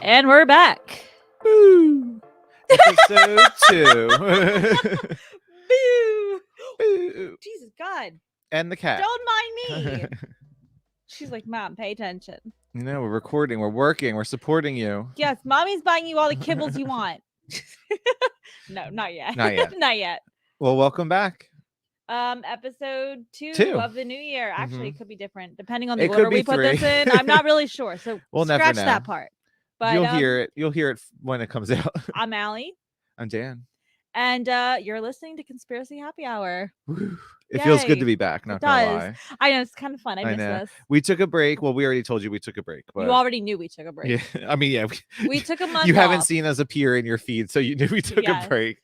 And we're back. Woo! Episode 2. Boo! Boo. Jesus God. And the cat. Don't mind me. She's like, Mom, pay attention. You know, we're recording, we're working, we're supporting you. Yes, Mommy's buying you all the kibbles you want. No, not yet. Not yet. Not yet. Well, welcome back. Episode 2 2. of the new year. Actually, it could be different depending on It the could order be we put 3. this in. I'm not really sure. So We'll never scratch know. that part. But You'll hear it. You'll hear it when it comes out. I'm Allie. I'm Dan. And you're listening to Conspiracy Happy Hour. Woo. It feels good to be back, not gonna lie. I know, it's kind of fun. I miss know. this. We took a break. Well, we already told you we took a break. But You already knew we took a break. yeah, I mean, yeah. We took a month You haven't off. seen us appear in your feed, so you knew we took Yes. a break.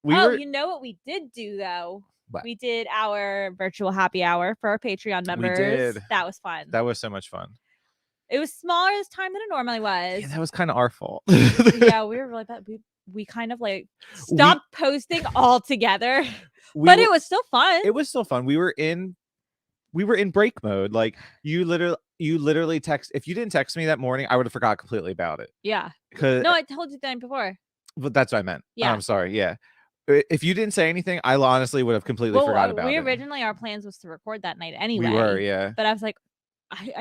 You know what we did do, though? What? We did our virtual happy hour for our Patreon members. did. That was fun. That was so much fun. It was smaller this time than it normally was. Yeah, that was kind of our fault. Yeah, we were really bad. We kind of like stopped posting altogether, but it was still fun. It was still fun. We were in break mode. Like you literally text. If you didn't text me that morning, I would have forgot completely about it. Yeah. No, I told you the night before. But that's what I meant. Yeah. I'm sorry. Yeah. If you didn't say anything, I honestly would have completely forgot about it. Originally our plans was to record that night anyway. We were, yeah. But I was like,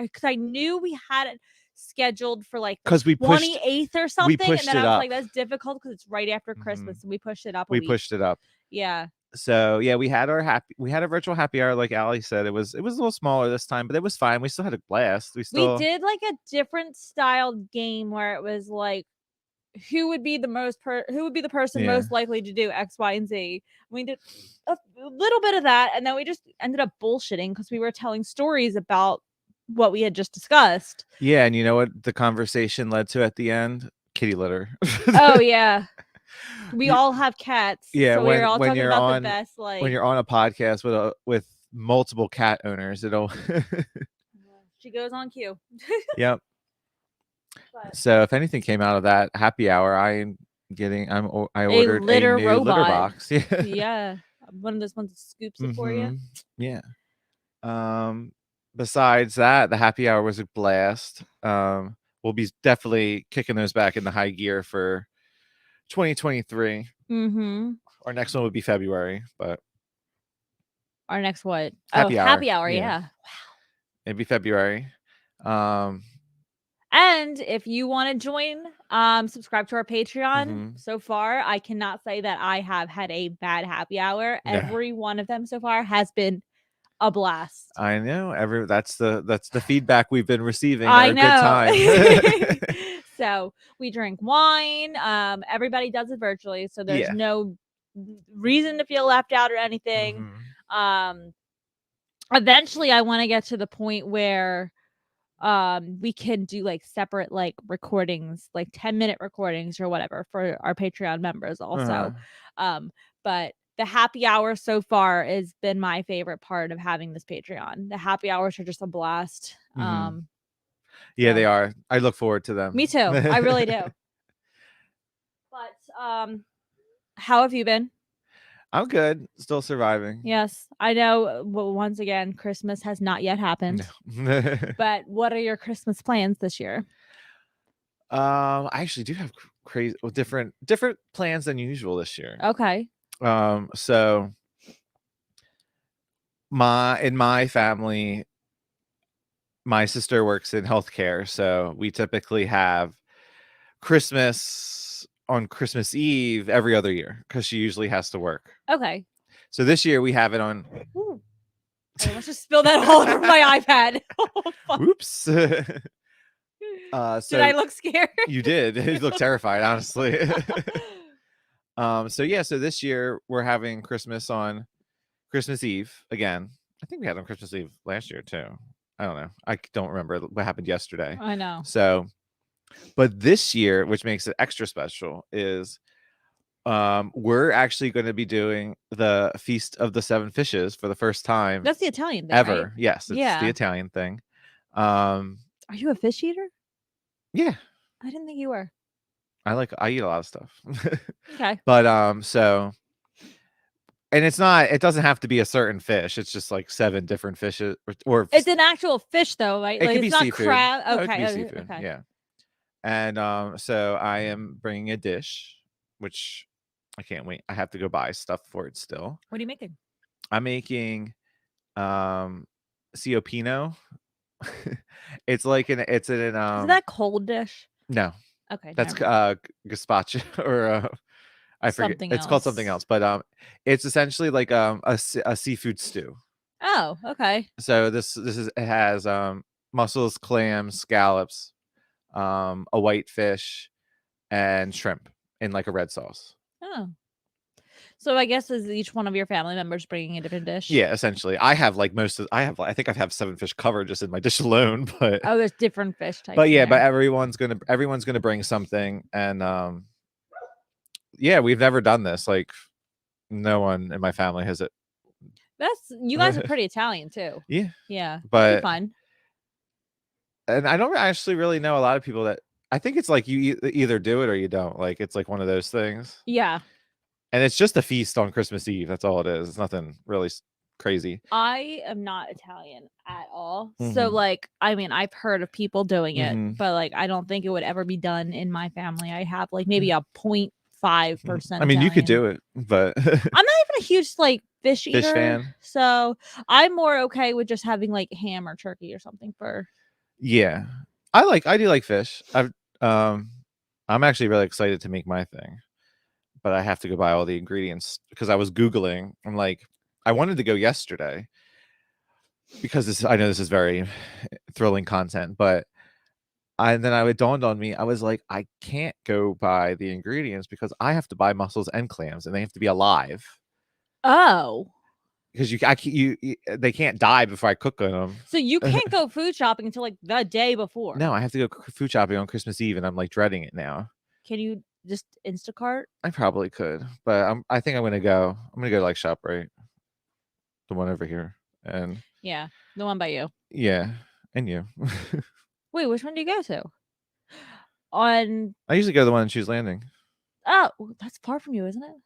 because I knew we had it scheduled for like because we pushed 28th or something, and then I was up. like, that's difficult because it's right after Christmas, and we pushed it up. Pushed it up. Yeah. So yeah, we had a virtual happy hour, like Allie said. It was a little smaller this time, but it was fine. We still had a blast. We did like a different styled game where it was like, who would be the person most likely to do X, Y, and Z. We did a little bit of that, and then we just ended up bullshitting because we were telling stories about what we had just discussed. Yeah, and you know what the conversation led to at the end? Kitty litter. Oh yeah. We all have cats. Yeah, so we're all talking about the best. Like when you're on a podcast with multiple cat owners, it'll. She goes on cue. Yep. But so if anything came out of that happy hour, I ordered a litter new robot. litter box. Yeah. Yeah, one of those ones that scoops it for you. Yeah. Besides that, the happy hour was a blast. We'll be definitely kicking those back into high gear for 2023. Our next one would be February, but our next what? Happy hour. Happy hour. Yeah. Wow. It'd be February. And if you want to join, subscribe to our Patreon. So far, I cannot say that I have had a bad happy hour. No. Every one of them so far has been a blast. I know. That's the feedback we've been receiving. I know. Good time. So we drink wine. Everybody does it virtually, so there's no reason to feel left out or anything. Eventually, I want to get to the point where we can do like separate like recordings, like 10-minute recordings or whatever for our Patreon members also. But the happy hour so far has been my favorite part of having this Patreon. The happy hours are just a blast. Yeah, they are. I look forward to them. Me too. I really do. But how have you been? I'm good. Still surviving. Yes, I know. Well, once again, Christmas has not yet happened. No. But what are your Christmas plans this year? I actually do have crazy, different plans than usual this year. Okay. So in my family, my sister works in healthcare, so we typically have Christmas on Christmas Eve every other year because she usually has to work. Okay. So this year we have it on. Ooh. I almost just spilled that all over my iPad. Oh, oops. So did I look scared? You did. You look terrified, honestly. So this year we're having Christmas on Christmas Eve again. I think we had on Christmas Eve last year too. I don't know. I don't remember what happened yesterday. I know. So, but this year, which makes it extra special, is we're actually going to be doing the Feast of the Seven Fishes for the first time. That's the Italian thing, ever. Right? Yes, it's the Italian thing. Are you a fish eater? Yeah. I didn't think you were. I eat a lot of stuff. Okay. But so, and it doesn't have to be a certain fish. It's just like 7 different fishes, or It's an actual fish though, right? it Like could it's be not seafood. crab. No, it could Okay. be seafood. Okay. Yeah. And so I am bringing a dish, which I can't wait. I have to go buy stuff for it still. What are you making? I'm making Ciopino. It's like it's in Is that cold dish? no, Okay, that's never mind. gazpacho or I forget. Something It's called something else. else, but it's essentially like a seafood stew. Oh, okay. So it has mussels, clams, scallops, a white fish, and shrimp in like a red sauce. Oh. So I guess is each one of your family members bringing a different dish? Yeah, essentially. I have like I think I have 7 fish covered just in my dish alone, but Oh, there's different fish types but in yeah, but there. everyone's gonna bring something, and yeah, we've never done this. Like no one in my family has it. You guys are pretty Italian too. Yeah, Yeah, that'd be but fun. and I don't actually really know a lot of people that I think it's like you either do it or you don't. Like it's like one of those things. Yeah. And it's just a feast on Christmas Eve. That's all it is. It's nothing really crazy. I am not Italian at all. So Mhm. like, I mean, I've heard of people doing it, Mhm. but like I don't think it would ever be done in my family. I have like maybe a 0.5% I mean, you could Italian. do it, but I'm not even a huge like fish fish eater, fan. so I'm more okay with just having like ham or turkey or something for. Yeah. I do like fish. I'm actually really excited to make my thing, but I have to go buy all the ingredients because I was Googling. I'm like, I wanted to go yesterday because I know this is very thrilling content, but it dawned on me. I was like, I can't go buy the ingredients because I have to buy mussels and clams, and they have to be alive Oh, because they can't die before I cook on them. so you can't go food shopping until like the day before. No, I have to go food shopping on Christmas Eve, and I'm like dreading it now. Can you just Instacart? I probably could, but I think I'm gonna go. I'm gonna go to like ShopRite, the one over here, and Yeah, the one by you. yeah, and you. Wait, which one do you go to? On I usually go to the one in Shoes Landing. Oh, that's far from you, isn't it?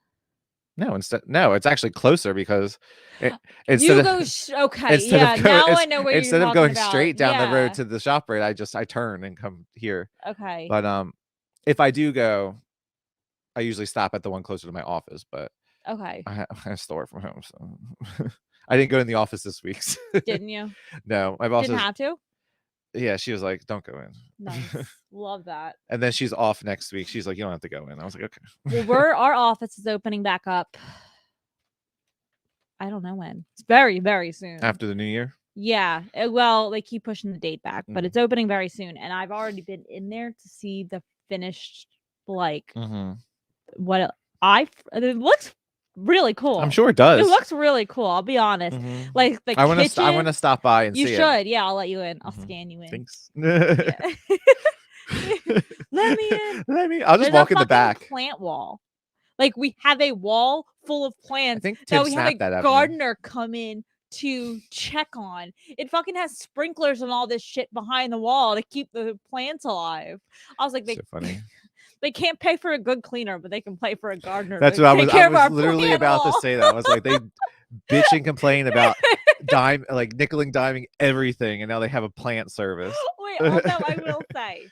No, it's actually closer because instead You go of okay, instead yeah, of going now I know where you're instead of talking going about. straight down the road Yeah. to the ShopRite, I turn and come here. Okay. But if I do go, I usually stop at the one closer to my office. But Okay. I still work from home, so I didn't go in the office this week. Didn't you? No, my boss Didn't is. have to? Yeah, she was like, "Don't go in." Nice. Love that. And then she's off next week. She's like, "You don't have to go in." I was like, "Okay." Well, our office is opening back up. I don't know when. It's very, very soon. After the new year? Yeah. Well, they keep pushing the date back, but it's opening very soon. And I've already been in there to see the finished, like, what it looks really cool. I'm sure it does. It looks really cool. I'll be honest. Like the kitchen. I want to stop by and you see should. it. Yeah, I'll let you in. I'll scan you in. Thanks. Yeah. Let me in. I'll just walk in the back. Plant wall. Like we have a wall full of plants I think that Tim we have a snapped that at me. gardener come in to check on. It fucking has sprinklers and all this shit behind the wall to keep the plants alive. I was like, So funny. They can't pay for a good cleaner, but they can pay for a gardener. That's to what take care I of our was literally plant about wall. to say. That I was like, they bitch and complain about nickel and diming everything, and now they have a plant service. Wait, although I will say,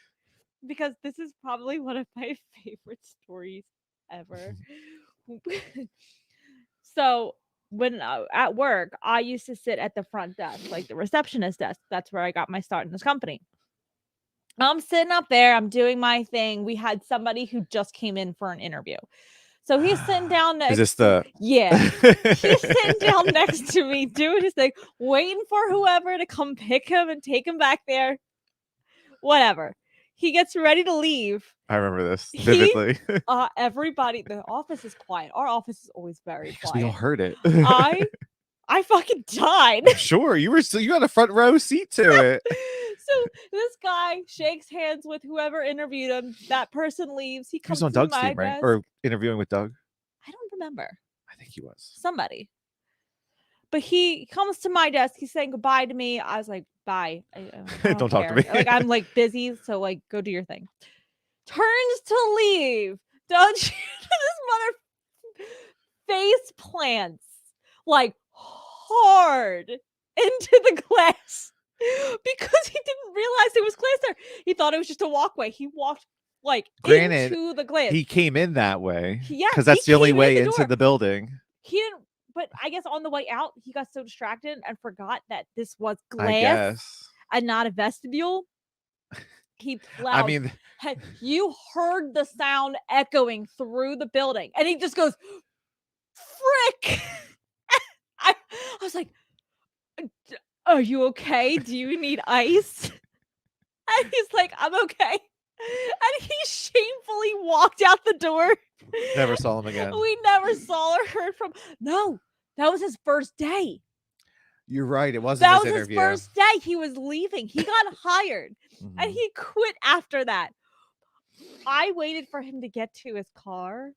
because this is probably one of my favorite stories ever. So when at work, I used to sit at the front desk, like the receptionist desk. That's where I got my start in this company. I'm sitting up there, I'm doing my thing. We had somebody who just came in for an interview. So he's sitting down next. Is this the? Yeah. He's sitting down next to me, doing his thing, waiting for whoever to come pick him and take him back there. Whatever. He gets ready to leave. I remember this vividly. Everybody, the office is quiet. Our office is always very quiet. We all heard it. I fucking died. Sure, you got a front row seat to it. So this guy shakes hands with whoever interviewed him. That person leaves. He comes on to Doug's my team, right? desk. Or interviewing with Doug. I don't remember. I think he was somebody. But he comes to my desk. He's saying goodbye to me. I was like, bye. I don't talk to me. Like I'm like busy, so like go do your thing. turns to leave. Don't you? This mother face plants like hard into the glass because he didn't realize it was glass there. He thought it was just a walkway. He walked like Granted, into the glass. he came in that way Yes, because that's he the only came in way the into door. the building. He didn't, but I guess on the way out, he got so distracted and forgot that this was I glass guess. and not a vestibule. He plowed. I mean, you heard the sound echoing through the building, and he just goes, "Frick!" I was like, "Are you okay? Do you need ice?" And he's like, "I'm okay." And he shamefully walked out the door. never saw him again. We never saw or heard from. No, that was his first day. You're right. It wasn't That his was interview. his first day. He was leaving. He got hired, and he quit after that. I waited for him to get to his car,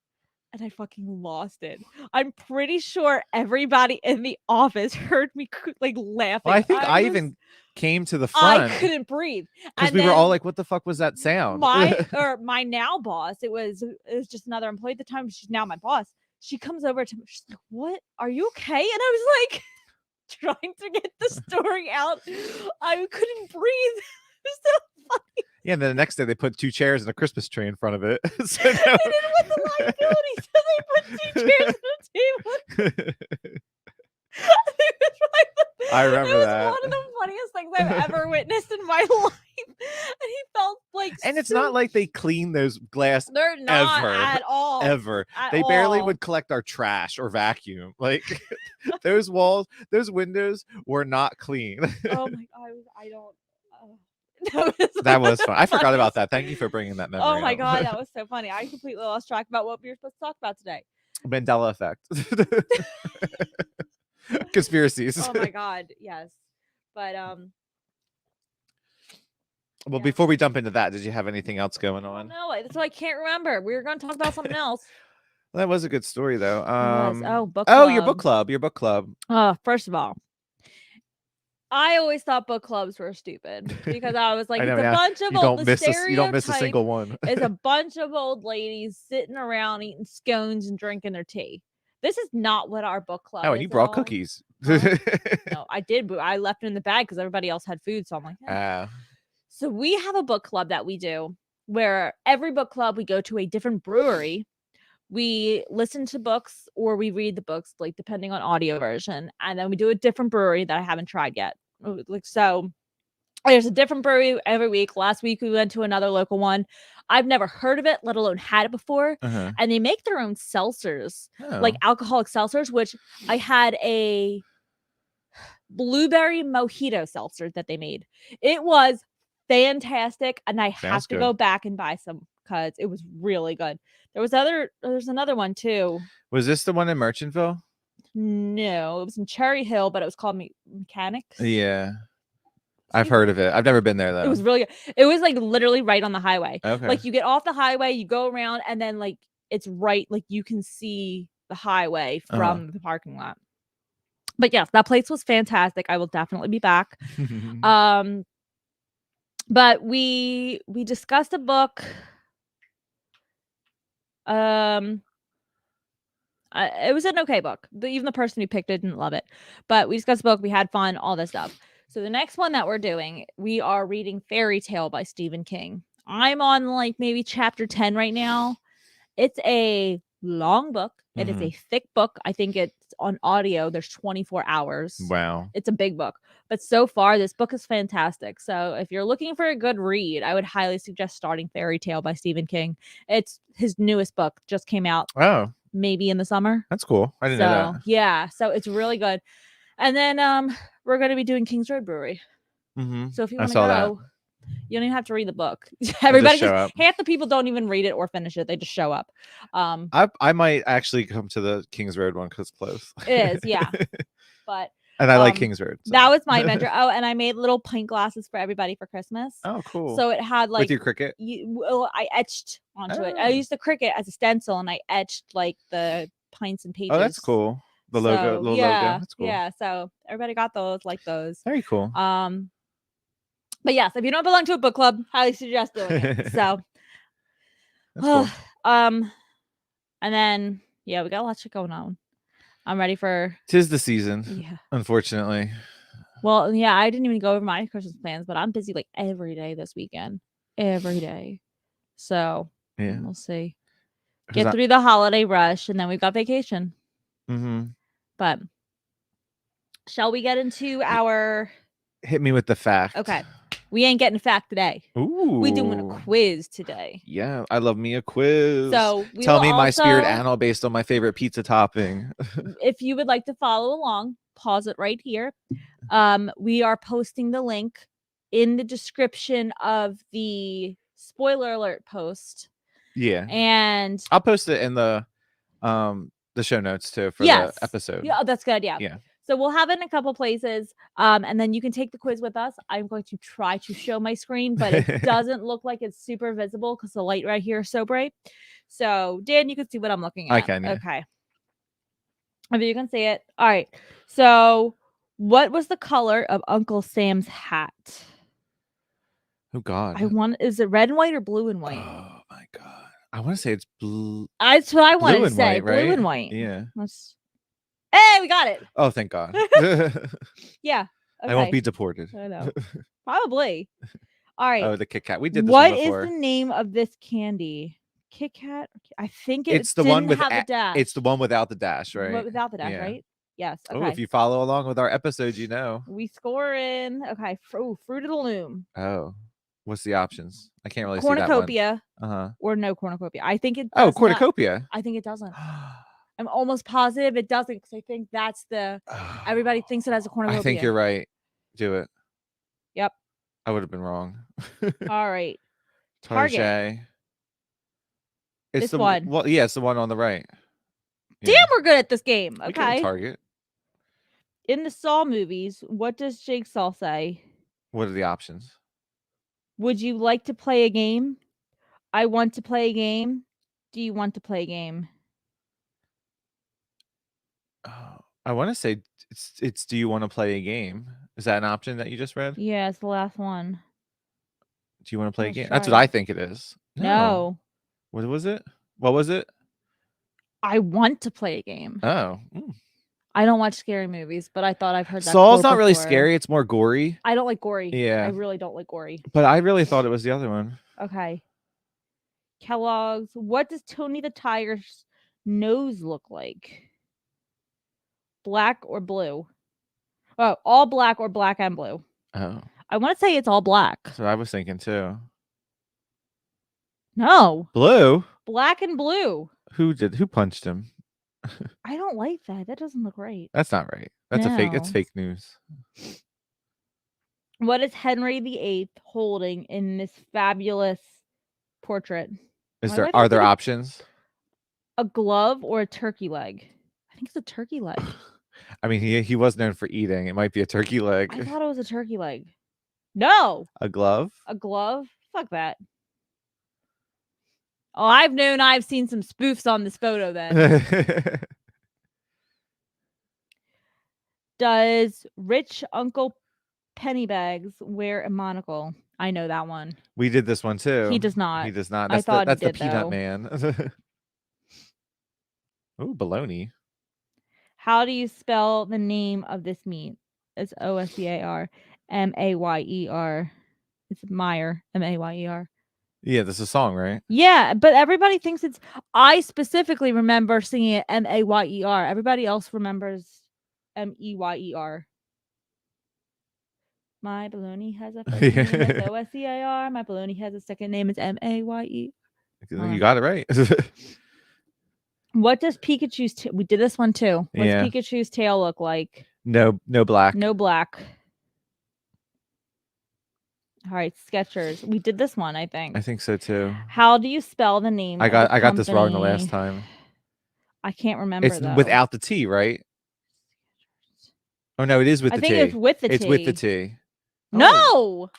and I fucking lost it. I'm pretty sure everybody in the office heard me like laughing. Well, I think I even came to the front. I couldn't breathe because we were all like, "What the fuck was that sound?" My now boss. It was just another employee at the time. She's now my boss. She comes over to me. She's like, "What? Are you okay?" And I was like, trying to get the story out. I couldn't breathe. It was so funny. Yeah, and then the next day they put 2 chairs and a Christmas tree in front of it. So They didn't want the liability, so they put 2 chairs on the table. I remember that. It was one of the funniest things I've ever witnessed in my life. And he felt like, and it's not like they clean those glass. They're not ever, at all. Ever. At they all. barely would collect our trash or vacuum. Like those walls, those windows were not clean. Oh my god! I don't. That was fun. I forgot about that. Thank you for bringing that memory. Oh my up. god, that was so funny. I completely lost track about what we were supposed to talk about today. Mandela Effect. Conspiracies. Oh my god, yes. But well, before we jump into that, did you have anything else going on? No, that's why I can't remember. We were going to talk about something else. Well, that was a good story though. Book club. Your book club. Your book club. First of all, I always thought book clubs were stupid because I was like, it's a bunch of old. You don't miss a single one. It's a bunch of old ladies sitting around eating scones and drinking their tea. This is not what our book club is. Oh, and you brought cookies. No, I did, but I left it in the bag because everybody else had food. So I'm like, So we have a book club that we do where every book club we go to a different brewery. We listen to books or we read the books, like depending on audio version. And then we do a different brewery that I haven't tried yet. Like, so there's a different brewery every week. Last week we went to another local one. I've never heard of it, let alone had it before. And they make their own seltzers, like alcoholic seltzers, which I had a blueberry mojito seltzer that they made. It was fantastic, and I have to go back and buy some because it was really good. There's another one too. Was this the one in Merchantville? No, it was in Cherry Hill, but it was called Mechanics. Yeah. I've heard of it. I've never been there though. It was really good. It was like literally right on the highway. Okay. Like you get off the highway, you go around, and then like it's right, like you can see the highway from the parking lot. But yes, that place was fantastic. I will definitely be back. But we discussed a book. It was an okay book. Even the person who picked it didn't love it. But we discussed the book. We had fun, all this stuff. So the next one that we're doing, we are reading Fairy Tale by Stephen King. I'm on like maybe chapter 10 right now. It's a long book. It is a thick book. I think it's on audio. There's 24 hours. Wow. It's a big book. But so far, this book is fantastic. So if you're looking for a good read, I would highly suggest starting Fairy Tale by Stephen King. It's his newest book. Just came out. Oh. Maybe in the summer. That's cool. I didn't know that. Yeah. So it's really good. And then we're going to be doing Kings Road Brewery. So if you want to go, you don't even have to read the book. Everybody just half the people don't even read it or finish it. They just show up. I might actually come to the Kings Road one because it's close. It is, yeah. But and I like Kings Road. So. That was my adventure. Oh, and I made little pint glasses for everybody for Christmas. Oh, cool. So it had like with your Cricut. I etched onto it. I used the Cricut as a stencil, and I etched like the pints and pages. Oh, that's cool. The logo, logo. That's cool. Yeah. So everybody got those, like those. Very cool. But yes, if you don't belong to a book club, highly suggest doing it. So That's cool. And then yeah, we got a lot of shit going on. I'm ready for 'Tis the season. Yeah. Unfortunately. Well, yeah, I didn't even go over my Christmas plans, but I'm busy like every day this weekend. Every day. So Yeah. we'll see. 'Cause Get through the holiday rush and then we've got vacation. But shall we get into our Hit me with the fact. Okay. We ain't getting a fact today. Ooh. We doing a quiz today. Yeah, I love me a quiz. So we Tell will me my spirit also- animal based on my favorite pizza topping. If you would like to follow along, pause it right here. We are posting the link in the description of the spoiler alert post. Yeah. And I'll post it in the show notes too for Yes. the episode. Yeah, that's good. Yeah. Yeah. So we'll have it in a couple places. And then you can take the quiz with us. I'm going to try to show my screen, but it doesn't look like it's super visible because the light right here is so bright. So Dan, you can see what I'm looking at. I can, yeah. Okay. If you can see it. All right. So what was the color of Uncle Sam's hat? Oh God. Is it red and white or blue and white? Oh my God. I want to say it's blue. That's what I wanted to say. White, right? Blue and white. Yeah. Hey, we got it. Oh, thank God. Yeah. Okay. I won't be deported. I know. Probably. All right. Oh, the Kit Kat. We did this What one before. is the name of this candy? Kit Kat? I think It's the one with have the dash. It's the one without the dash, right? Without the dash, Yeah. right? Yes. Oh, Okay. if you follow along with our episodes, you know. We score in. Okay. Fruit of the Loom. Oh. What's the options? I can't really see that one. Cornucopia. Uh-huh. Or no cornucopia. I think it Oh, does cornucopia. I think it doesn't. I'm almost positive it doesn't because I think that's everybody thinks it has a cornucopia. I think you're right. Do it. Yep. I would have been wrong. All right. Target. It's this the one. Well, yeah, it's the one on the right. Yeah. Damn, we're good at this game. Okay. Target. In the Saw movies, what does Jigsaw say? What are the options? Would you like to play a game? I want to play a game. Do you want to play a game? Oh, I want to say it's do you want to play a game? Is that an option that you just read? Yeah, it's the last one. Do you want to play a game? That's what I think it is. No. What was it? What was it? I want to play a game. Oh. I don't watch scary movies, but I thought I've heard that. Saw's not really scary. It's more gory. I don't like gory. Yeah. I really don't like gory. But I really thought it was the other one. Okay. Kellogg's. What does Tony the Tiger's nose look like? Black or blue? Oh, all black or black and blue. Oh. I want to say it's all black. That's what I was thinking too. No. Blue? Black and blue. Who punched him? I don't like that. That doesn't look right. That's not right. That's a fake. It's fake news. What is Henry VIII holding in this fabulous portrait? Are there options? A glove or a turkey leg? I think it's a turkey leg. I mean, he was known for eating. It might be a turkey leg. I thought it was a turkey leg. No. A glove? A glove? Fuck that. Oh, I've seen some spoofs on this photo then. Does rich Uncle Pennybags wear a monocle? I know that one. We did this one too. He does not. He does not. That's the Peanut Man. Ooh, bologna. How do you spell the name of this meat? It's Oscar Mayer. It's Meyer, Mayer. Yeah, this is a song, right? Yeah, but everybody thinks it's. I specifically remember singing it Mayer. Everybody else remembers Meyer. My baloney has a first name is Oscar. My baloney has a second name is Maye. You got it right. What does Pikachu's we did this one too. What does Pikachu's tail look like? No black. No black. All right, Skechers. We did this one, I think. I think so too. How do you spell the name? I got this wrong the last time. I can't remember. It's without the T, right? Oh no, it is with the T. I think it's with the T. It's with the T. No. Oh.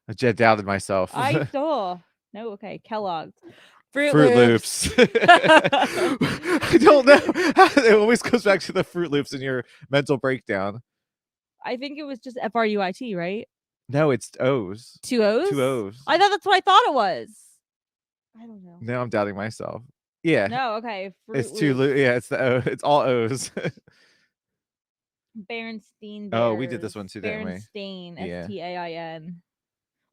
I just doubted myself. I saw. No, okay. Kellogg's. Fruit Loops. I don't know. It always goes back to the Fruit Loops in your mental breakdown. I think it was just FRUIT, right? No, it's O's. 2 O's? 2 O's. I thought that's what I thought it was. I don't know. Now I'm doubting myself. Yeah, No, okay. it's Fruit too Loops. yeah, it's the O. It's all O's. Berenstein Oh, we did Bears. this one too, didn't we? Berenstain. Yeah. Stain.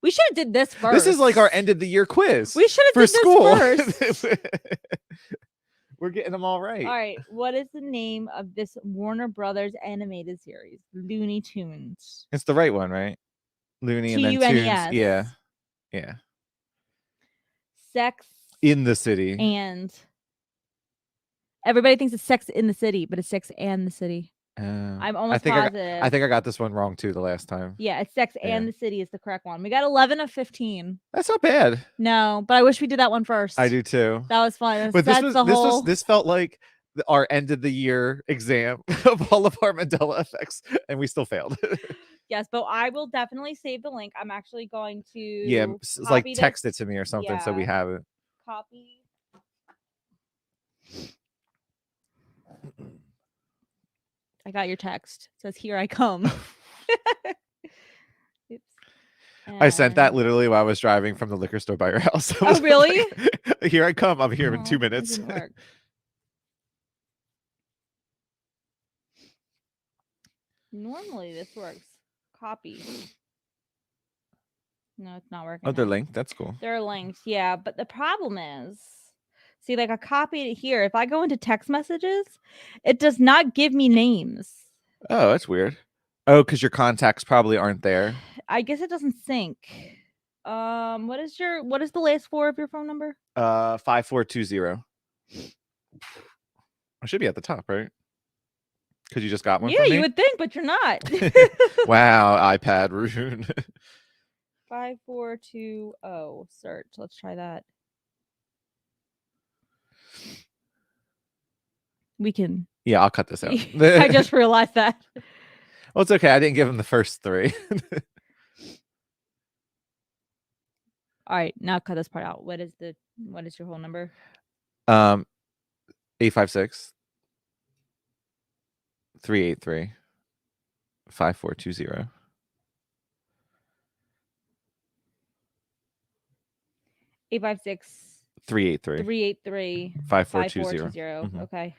We should have did this first. This is like our end of the year quiz. We should have for did school. this first. We're getting them all right. All right. What is the name of this Warner Brothers animated series? Looney Tunes. It's the right one, right? Looney and then Tunes. Tunes. Yeah. Yeah. Sex in the City. And everybody thinks it's Sex in the City, but it's Sex and the City. I'm almost positive. I think I got this one wrong too the last time. Yeah, it's Sex and the City is the correct one. We got 11 of 15. That's not bad. No, but I wish we did that one first. I do too. That was fun. But this felt like our end of the year exam of all of our Mandela effects, and we still failed. Yes, but I will definitely save the link. I'm actually going to like text it to me or something so we have it. Copy. I got your text. It says, "Here I come." Oops. I sent that literally while I was driving from the liquor store by your house. Oh, really? Like, here I come. I'm here in 2 minutes. Normally this works. Copy. No, it's not working. Oh, they're linked. That's cool. They're linked, yeah. But the problem is, see, like I copied it here. If I go into text messages, it does not give me names. Oh, that's weird. Oh, because your contacts probably aren't there. I guess it doesn't sync. What is the last 4 of your phone number? 5420. I should be at the top, right? Because you just got one. Yeah, you would think, but you're not. Wow, iPad rune. 5420. Search. Let's try that. We can. Yeah, I'll cut this out. I just realized that. Well, it's okay. I didn't give him the first 3. All right, now cut this part out. What is your whole number? 856 383 5420. 856 383 5420. Mm-hmm. Okay.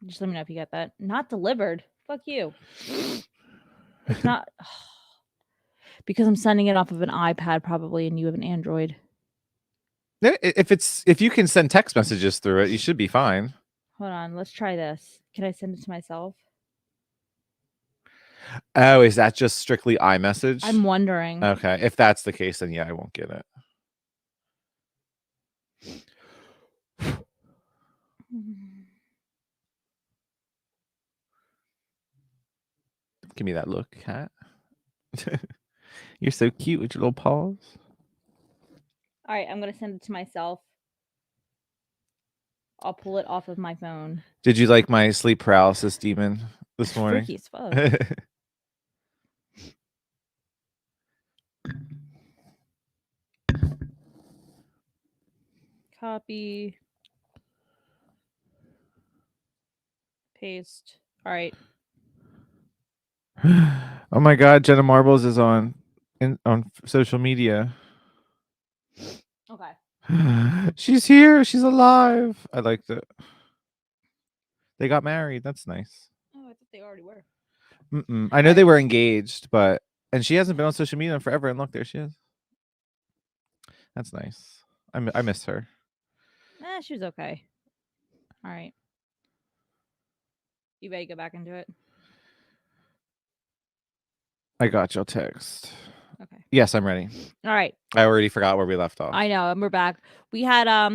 Just let me know if you got that. Not delivered. Fuck you. It's not because I'm sending it off of an iPad probably, and you have an Android. If you can send text messages through it, you should be fine. Hold on, let's try this. Can I send it to myself? Oh, is that just strictly iMessage? I'm wondering. Okay, if that's the case, then yeah, I won't get it. Give me that look, cat. You're so cute with your little paws. All right, I'm gonna send it to myself. I'll pull it off of my phone. Did you like my sleep paralysis demon this morning? Freaky as fuck. Copy. Paste. All right. Oh my God, Jenna Marbles is on social media. Okay. She's here. She's alive. I liked it. They got married. That's nice. Oh, I thought they already were. I know they were engaged, and she hasn't been on social media in forever. And look, there she is. That's nice. I miss her. She was okay. All right. You better go back into it. I got your text. Okay. Yes, I'm ready. All right. I already forgot where we left off. I know, and we're back. We had a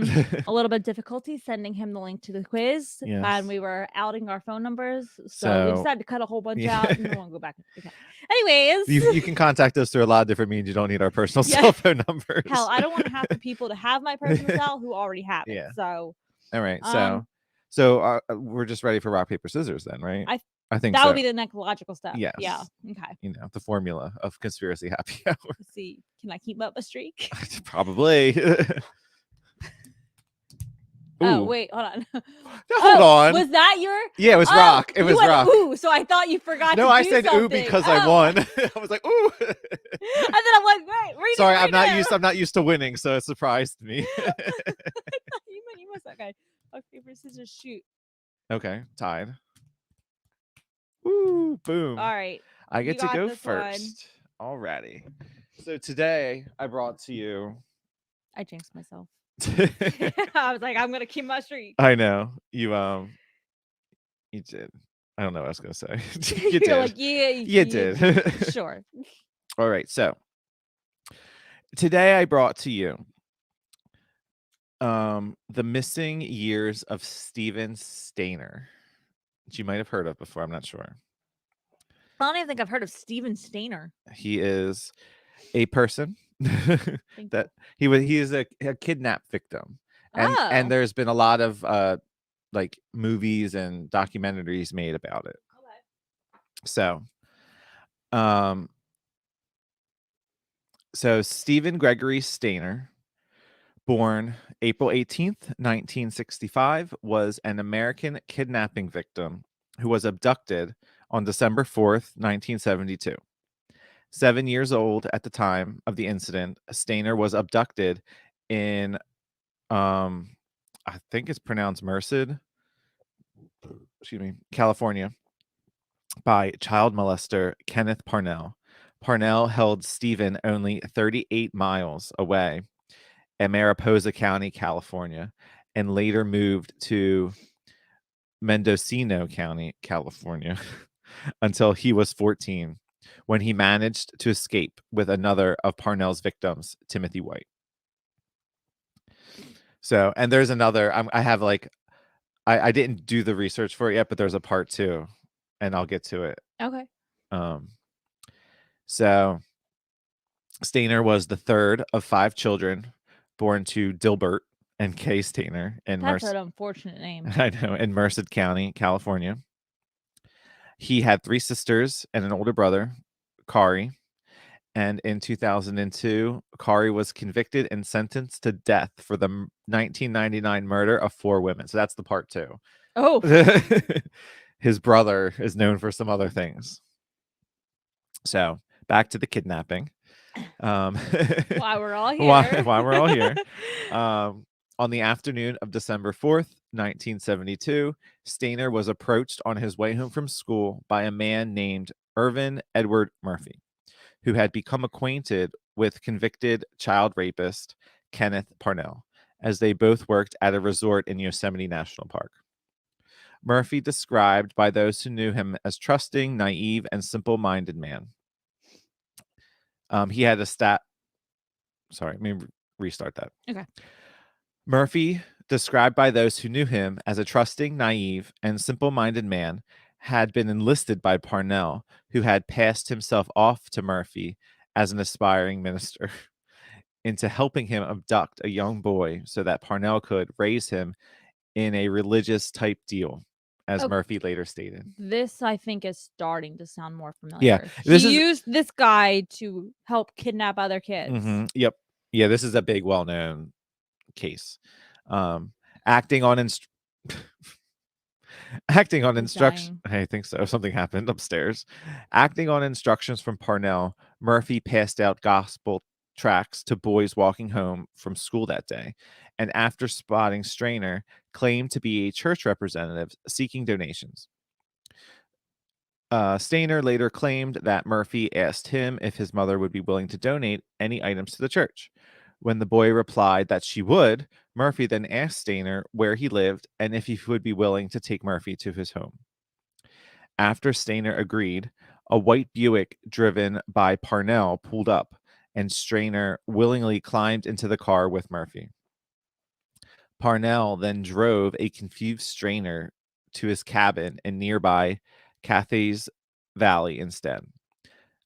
little bit of difficulty sending him the link to the quiz, and we were outing our phone numbers, so we decided to cut a whole bunch out, and then we'll go back. Okay. Anyways, you can contact us through a lot of different means. You don't need our personal cell phone numbers. Hell, I don't want half the people to have my personal cell who already have it. So, all right. So we're just ready for rock paper scissors, then, right? I think that would be the next logical step. Yes. Yeah. Okay. The formula of conspiracy happy hour. Let's see, can I keep up a streak? Probably. Oh, wait, hold on. Hold on. Was that your? Yeah, it was rock. It was rock. Ooh, so I thought you forgot. No, I said ooh because I won. I was like ooh. And then I'm like, read it Sorry, right now. I'm not used to winning, so it surprised me. You must. Okay. Rock, paper, scissors, shoot. Okay, tied. Woo, boom. All right. I You get to got go this one. first. Alrighty. So today I brought to you. I jinxed myself. I was like, I'm gonna keep my streak. I know you did. I don't know what I was gonna say. You You're did. like, yeah, You yeah, did. sure. All right. So today I brought to you the missing years of Steven Stayner, which you might have heard of before. I'm not sure. I don't even think I've heard of Steven Stayner. He is a person Thank that you. he is a kidnap victim, and Oh. there's been a lot of like movies and documentaries made about it. Okay. So um Stephen Gregory Stayner, born April 18th, 1965, was an American kidnapping victim who was abducted on December 4th, 1972. 7 years old at the time of the incident, Stayner was abducted in, I think it's pronounced Merced, excuse me, California, by child molester Kenneth Parnell. Parnell held Stephen only 38 miles away in Mariposa County, California, and later moved to Mendocino County, California, until he was 14, when he managed to escape with another of Parnell's victims, Timothy White. So, and there's another, I have like, I didn't do the research for it yet, but there's a part two, and I'll get to it. Okay. Um, so Stayner was the third of 5 children born to Dilbert and Kay Stayner in That's an unfortunate name. I know, in Merced County, California. He had 3 sisters and an older brother, Kari. And in 2002, Kari was convicted and sentenced to death for the 1999 murder of 4 women. So that's the part 2. Oh. His brother is known for some other things. So back to the kidnapping. Why we're all here. Why we're all here. On the afternoon of December 4th, 1972, Stayner was approached on his way home from school by a man named Irvin Edward Murphy, who had become acquainted with convicted child rapist Kenneth Parnell, as they both worked at a resort in Yosemite National Park. Murphy described by those who knew him as trusting, naive, and simple-minded man. He had a Sorry, let me restart that. Okay. Murphy, described by those who knew him as a trusting, naive, and simple-minded man, had been enlisted by Parnell, who had passed himself off to Murphy as an aspiring minister, into helping him abduct a young boy so that Parnell could raise him in a religious type deal, as Murphy later stated. This, I think, is starting to sound more Yeah, familiar. this He is used this guy to help kidnap other kids. Yep. Yeah, this is a big, well-known case. Acting on instruction. I think so. Something happened upstairs. Acting on instructions from Parnell, Murphy passed out gospel tracts to boys walking home from school that day, and after spotting Stayner, claimed to be a church representative seeking donations. Stayner later claimed that Murphy asked him if his mother would be willing to donate any items to the church. When the boy replied that she would, Murphy then asked Stayner where he lived and if he would be willing to take Murphy to his home. After Stayner agreed, a white Buick driven by Parnell pulled up, and Stayner willingly climbed into the car with Murphy. Parnell then drove a confused Stayner to his cabin in nearby Cathays Valley instead.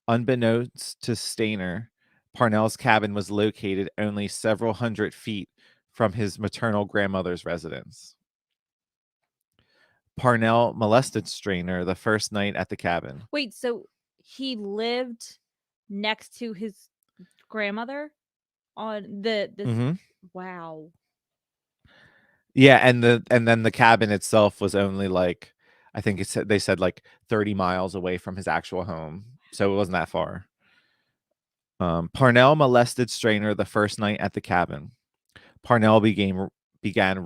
Unbeknownst to Stayner, Parnell's cabin was located only several hundred feet from his maternal grandmother's residence. Parnell molested Stayner the first night at the cabin. Wait, so he lived next to his grandmother on this? Wow. Yeah, and then the cabin itself was only like, I think they said like 30 miles away from his actual home, so it wasn't that far. Parnell molested Strainer the first night at the cabin. Parnell began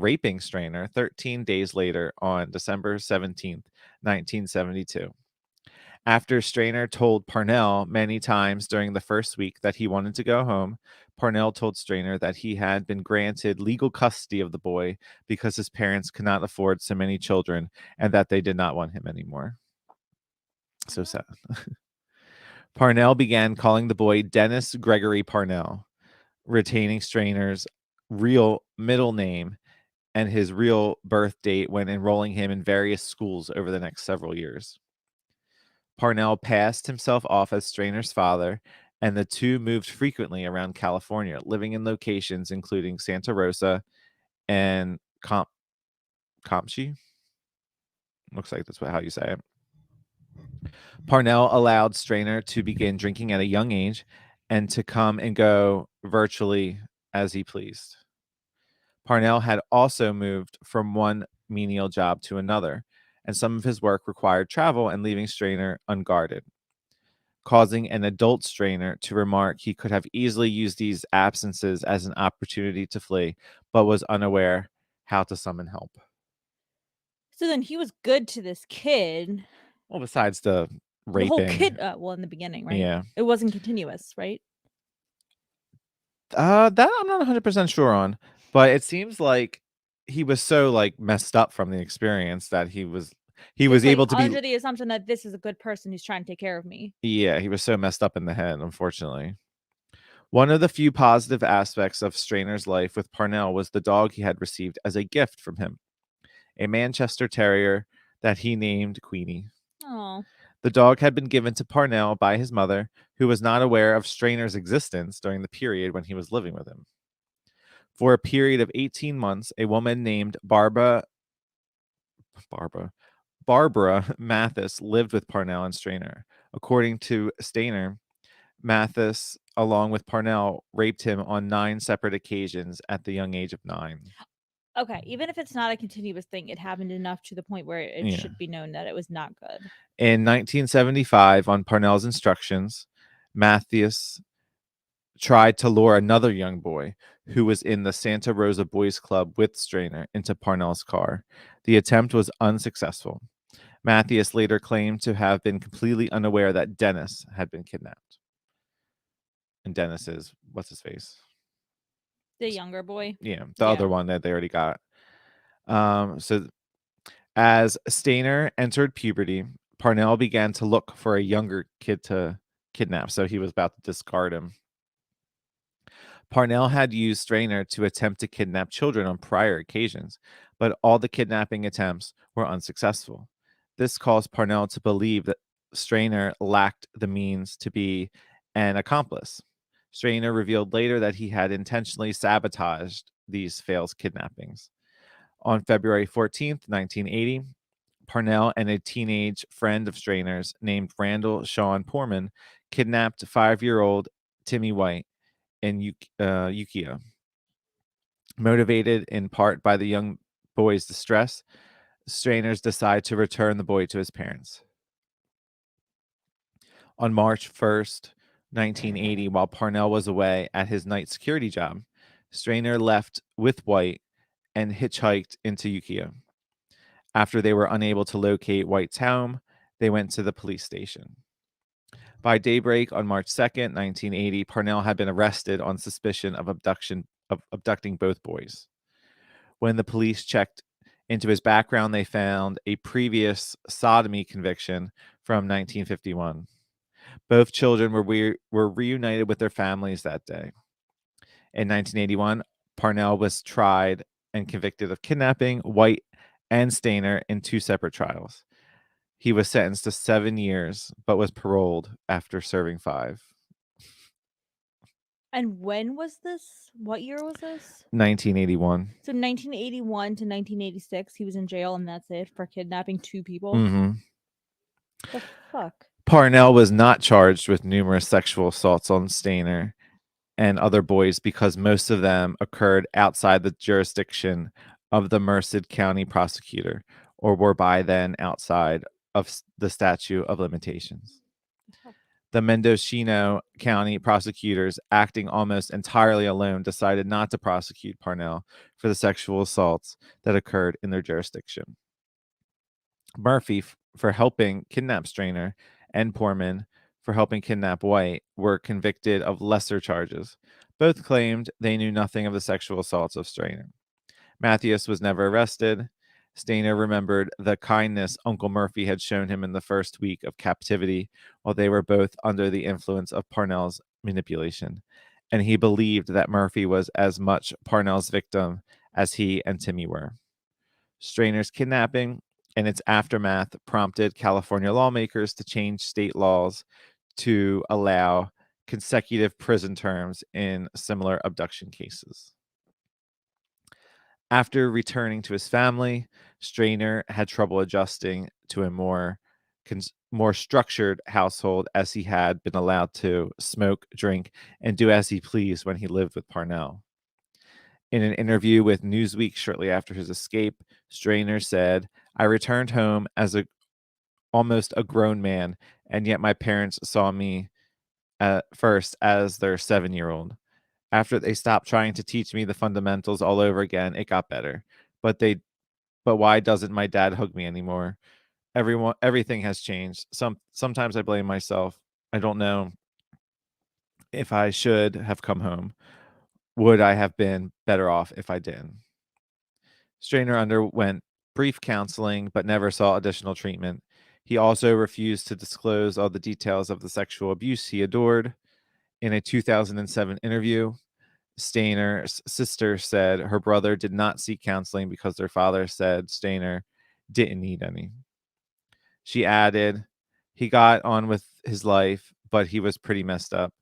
raping Strainer 13 days later on December 17th, 1972. After Strainer told Parnell many times during the first week that he wanted to go home, Parnell told Strainer that he had been granted legal custody of the boy because his parents could not afford so many children and that they did not want him anymore. So sad. Parnell began calling the boy Dennis Gregory Parnell, retaining Strainer's real middle name and his real birth date when enrolling him in various schools over the next several years. Parnell passed himself off as Strainer's father, and the two moved frequently around California, living in locations including Santa Rosa and Compshe. Looks like that's how you say it. Parnell allowed Strainer to begin drinking at a young age and to come and go virtually as he pleased. Parnell had also moved from one menial job to another, and some of his work required travel and leaving Strainer unguarded, causing an adult Strainer to remark he could have easily used these absences as an opportunity to flee, but was unaware how to summon help. So then he was good to this kid. Well, besides the The whole raping. kid, well, in the beginning, right? Yeah. It wasn't continuous, right? That I'm not 100% sure on, but it seems like he was so, like, messed up from the experience that he was It's like able to be. under the assumption that this is a good person who's trying to take care of me. Yeah, he was so messed up in the head, unfortunately. One of the few positive aspects of Strainer's life with Parnell was the dog he had received as a gift from him, a Manchester Terrier that he named Queenie. Oh. The dog had been given to Parnell by his mother, who was not aware of Strainer's existence during the period when he was living with him. For a period of 18 months, a woman named Barbara Mathis lived with Parnell and Strainer. According to Stayner, Mathis, along with Parnell, raped him on 9 separate occasions at the young age of 9. Okay, even if it's not a continuous thing, it happened enough to the point where it Yeah. should be known that it was not good. In 1975, on Parnell's instructions, Mathis tried to lure another young boy who was in the Santa Rosa Boys Club with Strainer into Parnell's car. The attempt was unsuccessful. Matthias later claimed to have been completely unaware that Dennis had been kidnapped. And Dennis is, what's his face? The younger boy. Yeah, the other one that they already got. So as Stayner entered puberty, Parnell began to look for a younger kid to kidnap, so he was about to discard him. Parnell had used Strainer to attempt to kidnap children on prior occasions, but all the kidnapping attempts were unsuccessful. This caused Parnell to believe that Strainer lacked the means to be an accomplice. Strainer revealed later that he had intentionally sabotaged these failed kidnappings. On February 14th, 1980, Parnell and a teenage friend of Strainer's named Randall Sean Poorman kidnapped 5-year-old Timmy White in Ukiah. Motivated in part by the young boy's distress, Strainers decide to return the boy to his parents. On March 1st, 1980, while Parnell was away at his night security job, Strainer left with White and hitchhiked into Ukiah. After they were unable to locate White's home, they went to the police station. By daybreak on March 2nd, 1980, Parnell had been arrested on suspicion of abducting both boys. When the police checked into his background, they found a previous sodomy conviction from 1951. Both children were reunited with their families that day. In 1981, Parnell was tried and convicted of kidnapping White and Stayner in 2 separate trials. He was sentenced to 7 years, but was paroled after serving 5. And when was this? What year was this? 1981. So 1981 to 1986, he was in jail, and that's it for kidnapping 2 people. Mm-hmm. The fuck? Parnell was not charged with numerous sexual assaults on Stayner and other boys because most of them occurred outside the jurisdiction of the Merced County prosecutor or were by then outside of the statute of limitations. The Mendocino County prosecutors, acting almost entirely alone, decided not to prosecute Parnell for the sexual assaults that occurred in their jurisdiction. Murphy for helping kidnap Stayner and Poorman for helping kidnap White were convicted of lesser charges. Both claimed they knew nothing of the sexual assaults of Stayner. Matthias was never arrested. Stayner remembered the kindness Uncle Murphy had shown him in the first week of captivity while they were both under the influence of Parnell's manipulation, and he believed that Murphy was as much Parnell's victim as he and Timmy were. Stayner's kidnapping and its aftermath prompted California lawmakers to change state laws to allow consecutive prison terms in similar abduction cases. After returning to his family, Stayner had trouble adjusting to a more structured household, as he had been allowed to smoke, drink, and do as he pleased when he lived with Parnell. In an interview with Newsweek shortly after his escape, Stayner said, "I returned home as almost a grown man, and yet my parents saw me at first as their 7-year-old. After they stopped trying to teach me the fundamentals all over again, it got better. But why doesn't my dad hug me anymore? Everything has changed. Sometimes I blame myself. I don't know if I should have come home. Would I have been better off if I didn't?" Stayner underwent brief counseling but never saw additional treatment. He also refused to disclose all the details of the sexual abuse he adored. In a 2007 interview, Stayner's sister said her brother did not seek counseling because their father said Stayner didn't need any. She added, "He got on with his life, but he was pretty messed up.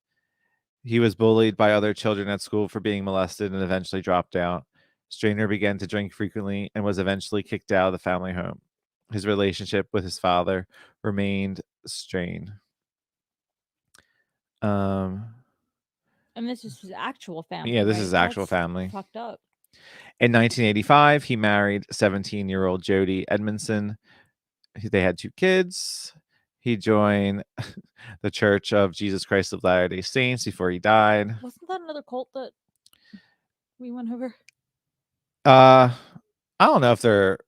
He was bullied by other children at school for being molested and eventually dropped out. Stayner began to drink frequently and was eventually kicked out of the family home. His relationship with his father remained strained." Um, And this is his actual yeah, family, this is right? his actual That's family. fucked up. In 1985, he married 17-year-old Jody Edmondson. They had 2 kids. He joined the Church of Jesus Christ of Latter-day Saints before he died. Wasn't that another cult that we went over? Uh, I don't know if they're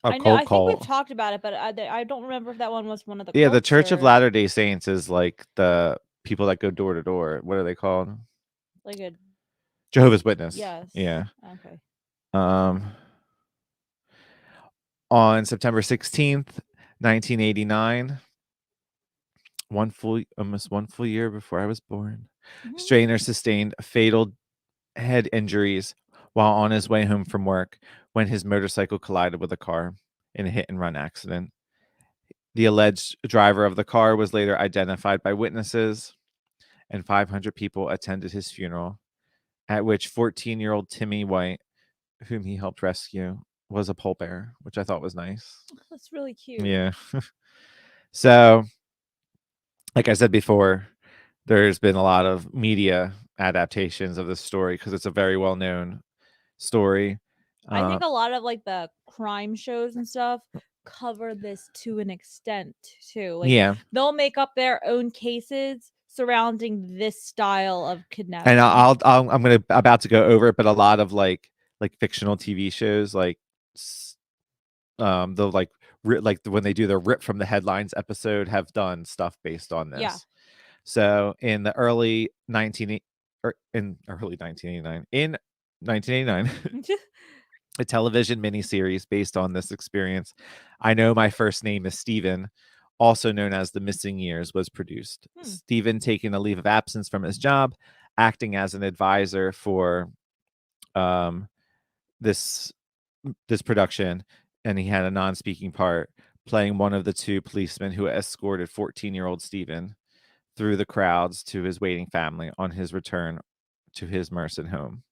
a I know. I think we've cult. talked about it, but I don't remember if that one was one of the Yeah, the cults Church of or Latter-day Saints is like the people that go door to door. What are they called? like a Jehovah's Witness. yes. Yeah. Okay. Um, on September 16th, 1989, almost 1 full year before I was born, Mhm. Stayner sustained fatal head injuries while on his way home from work when his motorcycle collided with a car in a hit and run accident. The alleged driver of the car was later identified by witnesses, and 500 people attended his funeral, at which 14-year-old Timmy White, whom he helped rescue, was a pallbearer, which I thought was nice. That's really cute. Yeah. So, like I said before, there's been a lot of media adaptations of this story because it's a very well known story. I Uh, think a lot of like the crime shows and stuff cover this to an extent too. Like yeah, they'll make up their own cases surrounding this style of and kidnapping. I'm gonna about to go over it, but a lot of like fictional TV shows, like they'll like when they do the rip from the headlines episode, have done stuff based on Yeah. this. So in the early 19 or in early 1989 in 1989, a television miniseries based on this experience, I Know My First Name is Steven, also known as The Missing Years, was produced. Hmm. Steven, taking a leave of absence from his job, acting as an advisor for um, this production, and he had a non-speaking part, playing one of the 2 policemen who escorted 14-year-old Steven through the crowds to his waiting family on his return to his Merced home.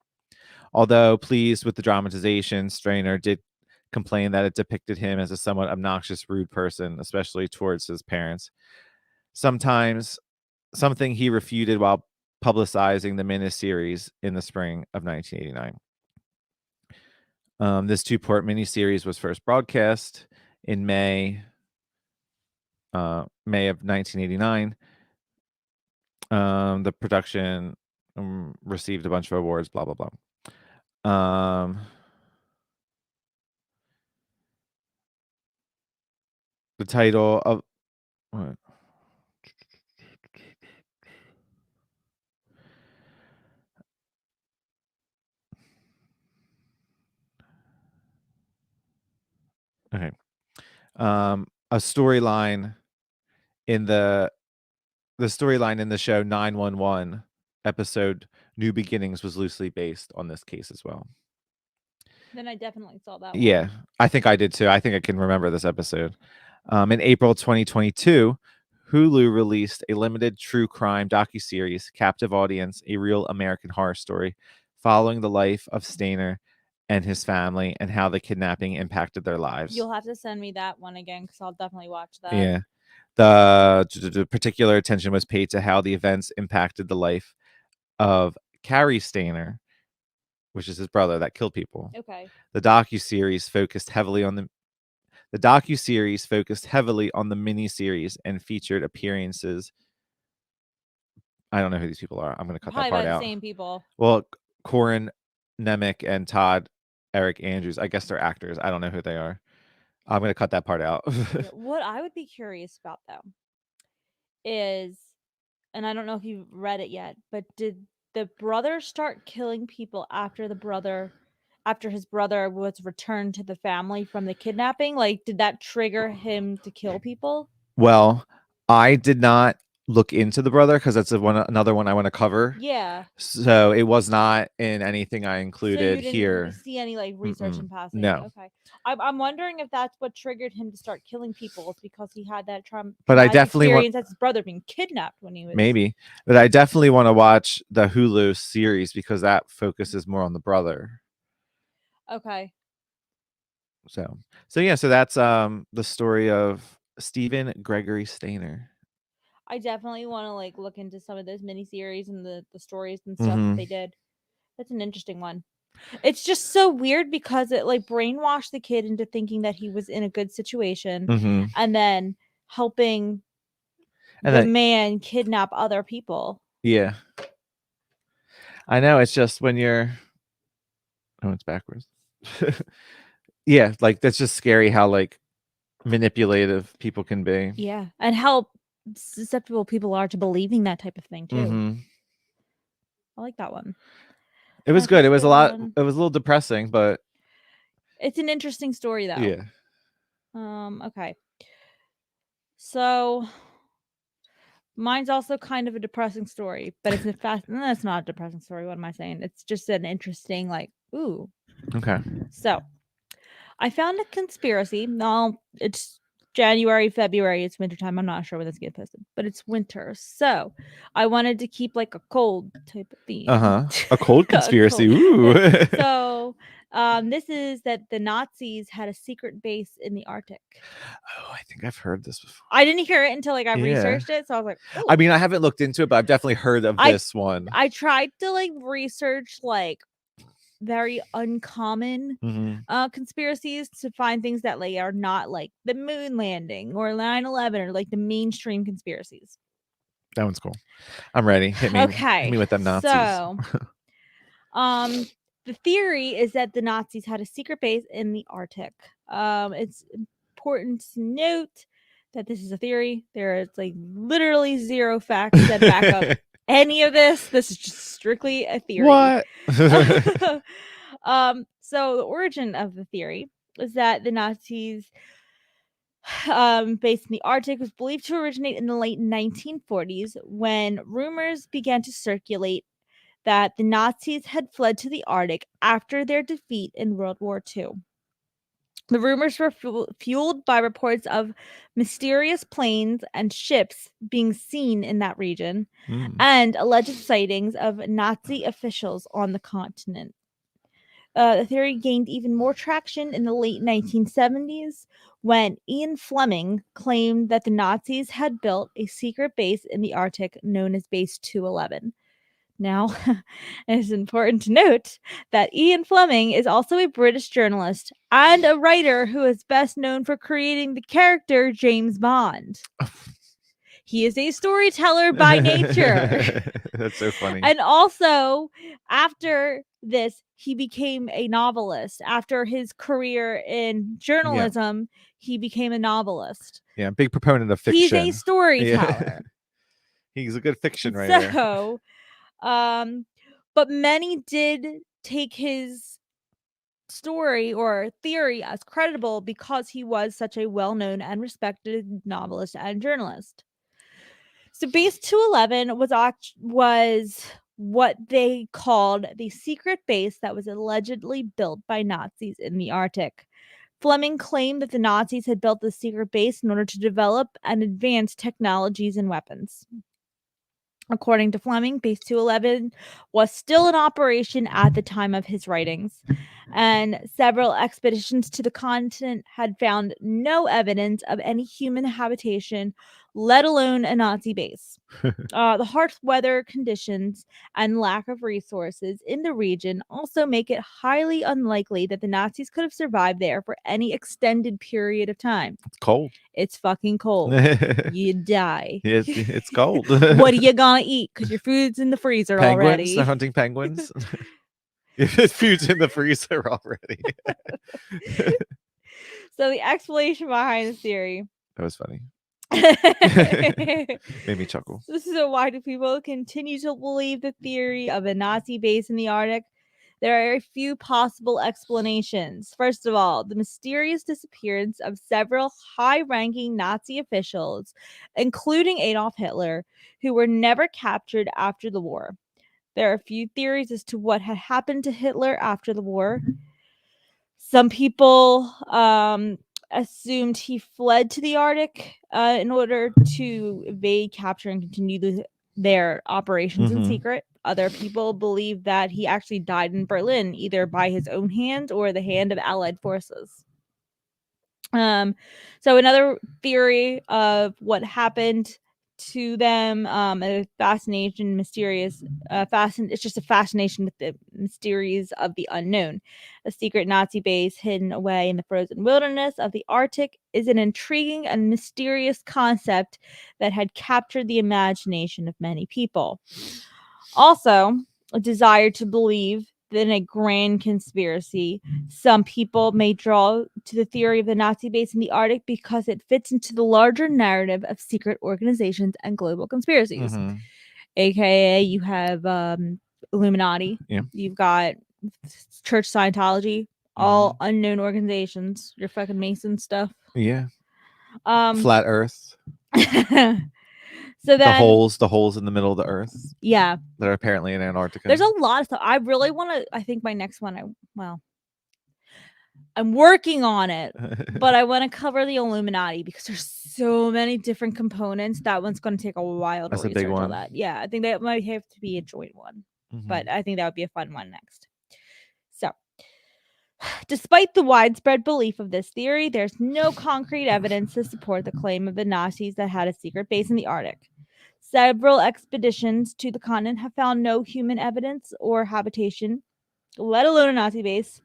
Although pleased with the dramatization, Stayner did complain that it depicted him as a somewhat obnoxious, rude person, especially towards his parents. Sometimes, something he refuted while publicizing the miniseries in the spring of 1989. This 2-part miniseries was first broadcast in May of 1989. The production received a bunch of awards. Blah blah blah. The title of what? Okay. A storyline in the storyline in the show 911 episode New Beginnings was loosely based on this case as well. Then I definitely saw that one. Yeah, I think I did too. I think I can remember this episode. In April 2022, Hulu released a limited true crime docuseries, Captive Audience: A Real American Horror Story, following the life of Stayner and his family and how the kidnapping impacted their lives. You'll have to send me that one again because I'll definitely watch that. Yeah. The particular attention was paid to how the events impacted the life of Carrie Stayner, which is his brother that killed people. Okay. The docuseries focused heavily on the miniseries and featured appearances. I don't know who these people are. I'm going to cut Probably that part by the out. same people. Well, Corin Nemec and Todd Eric Andrews. I guess they're actors. I don't know who they are. I'm going to cut that part out. Yeah, what I would be curious about though is, and I don't know if you've read it yet, but did the brother start killing people after his brother was returned to the family from the kidnapping? Like, did that trigger him to kill people? Well, I did not look into the brother because that's another one I want to cover. Yeah. So it was not in anything I So you included didn't here. see any like research in passing. No. Okay. I'm wondering if that's what triggered him to start killing people. It's because he had that But I traumatic definitely experience as his brother being kidnapped when he was maybe. But I definitely want to watch the Hulu series because that focuses more on the brother. Okay. So yeah, so that's the story of Steven Gregory Stayner. I definitely want to like look into some of those miniseries and the stories and stuff that they did. That's an interesting one. It's just so weird because it like brainwashed the kid into thinking that he was in a good situation and then helping And the then, man kidnap other people. yeah. I know, it's just when you're it's backwards. Yeah, like that's just scary how like manipulative people can be. Yeah. And how susceptible people are to believing that type of thing too. I like that one. It was good. It was a lot. It was a little depressing, but it's an interesting story though. Yeah. Okay. So mine's also kind of a depressing story, but it's a fast. No, it's not a depressing story. What am I saying? It's just an interesting, like, ooh. Okay. So I found a conspiracy. No, it's January, February. It's wintertime. I'm not sure when this gets posted, but it's winter. So I wanted to keep like a cold type of theme. A cold conspiracy. Ooh. So this is that the Nazis had a secret base in the Arctic. Oh, I think I've heard this before. I didn't hear it until like I researched it. So I was like, ooh. I mean, I haven't looked into it, but I've definitely heard of this one. I tried to like research like very uncommon conspiracies to find things that like are not like the moon landing or 9/11 or like the mainstream conspiracies. That one's cool. I'm ready. Hit me. Okay. Hit me with them Nazis. So, the theory is that the Nazis had a secret base in the Arctic. It's important to note that this is a theory. There is like literally zero facts that back up any of this. This is just strictly a theory. What? So the origin of the theory is that the Nazis based in the Arctic was believed to originate in the late 1940s when rumors began to circulate that the Nazis had fled to the Arctic after their defeat in World War II. The rumors were fueled by reports of mysterious planes and ships being seen in that region and alleged sightings of Nazi officials on the continent. The theory gained even more traction in the late 1970s when Ian Fleming claimed that the Nazis had built a secret base in the Arctic known as Base 211. Now, it is important to note that Ian Fleming is also a British journalist and a writer who is best known for creating the character James Bond. He is a storyteller by nature. That's so funny. And also, after this, he became a novelist. After his career in journalism, he became a novelist. Yeah, big proponent of He's fiction. a storyteller. He's a good fiction And writer. so, but many did take his story or theory as credible because he was such a well-known and respected novelist and journalist. So base 211 was what they called the secret base that was allegedly built by Nazis in the Arctic. Fleming claimed that the Nazis had built the secret base in order to develop and advance technologies and weapons. According to Fleming, Base 211 was still in operation at the time of his writings, and several expeditions to the continent had found no evidence of any human habitation, let alone a Nazi base. The harsh weather conditions and lack of resources in the region also make it highly unlikely that the Nazis could have survived there for any extended period of time. It's cold. It's fucking cold. You die. It's cold. What are you gonna eat? Because your food's in the freezer Penguins? already. They're hunting penguins? If food's in the freezer already. So the explanation behind the theory. That was funny. Made me chuckle. So why do people continue to believe the theory of a Nazi base in the Arctic? There are a few possible explanations. First of all, the mysterious disappearance of several high-ranking Nazi officials, including Adolf Hitler, who were never captured after the war. There are a few theories as to what had happened to Hitler after the war. Some people assumed he fled to the Arctic in order to evade capture and continue their operations in secret. Other people believe that he actually died in Berlin, either by his own hand or the hand of Allied forces. So another theory of what happened to them, a fascination, mysterious, it's just a fascination with the mysteries of the unknown. A secret Nazi base hidden away in the frozen wilderness of the Arctic is an intriguing and mysterious concept that had captured the imagination of many people. Also, a desire to believe in a grand conspiracy. Some people may draw to the theory of the Nazi base in the Arctic because it fits into the larger narrative of secret organizations and global conspiracies. AKA, you have Illuminati. Yeah. You've got Church Scientology, all unknown organizations. Your fucking Mason stuff. Yeah. Flat Earth. So then the holes in the middle of the Earth. Yeah. That are apparently in Antarctica. There's a lot of stuff. I really want to. I think my next one. I'm working on it, but I want to cover the Illuminati because there's so many different components. That one's going to take a while to research all that. Yeah, I think that might have to be a joint one, but I think that would be a fun one next. So, despite the widespread belief of this theory, there's no concrete evidence to support the claim of the Nazis that had a secret base in the Arctic. Several expeditions to the continent have found no human evidence or habitation, let alone a Nazi base.